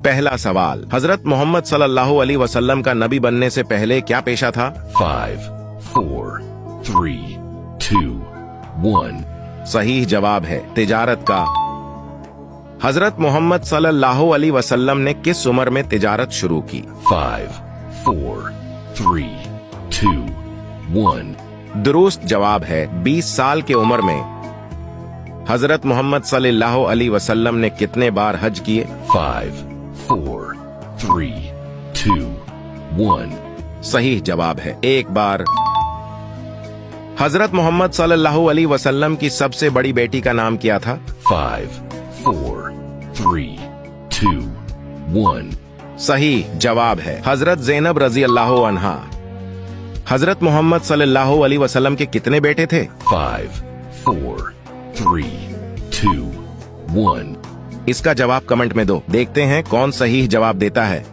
पहला सवाल, हजरत मोहम्मद सल्लल्लाहु अलैहि वसल्लम का नबी बनने से पहले क्या पेशा था? 5, 4, 3, 2, 1. सही जवाब है तिजारत का। हजरत मोहम्मद सल्लल्लाहु अलैहि वसल्लम ने किस उम्र में तिजारत शुरू की? 5, 4, 3, 2, 1. दुरुस्त जवाब है 20 साल के उम्र में। हजरत मोहम्मद सल्लल्लाहु अलैहि वसल्लम ने कितने बार हज किए? 5, 4, 3, 2, 1. सही जवाब है एक बार। हजरत मोहम्मद सल्लल्लाहु अलैहि वसल्लम की सबसे बड़ी बेटी का नाम क्या था? 5, 4, 3, 2, 1. सही जवाब है हजरत ज़ैनब रजी अल्लाह अन्हा। हजरत मोहम्मद सल्लल्लाहु अलैहि वसल्लम के कितने बेटे थे? 5, 4, 3, 2, 1. इसका जवाब कमेंट में दो, देखते हैं कौन सही जवाब देता है।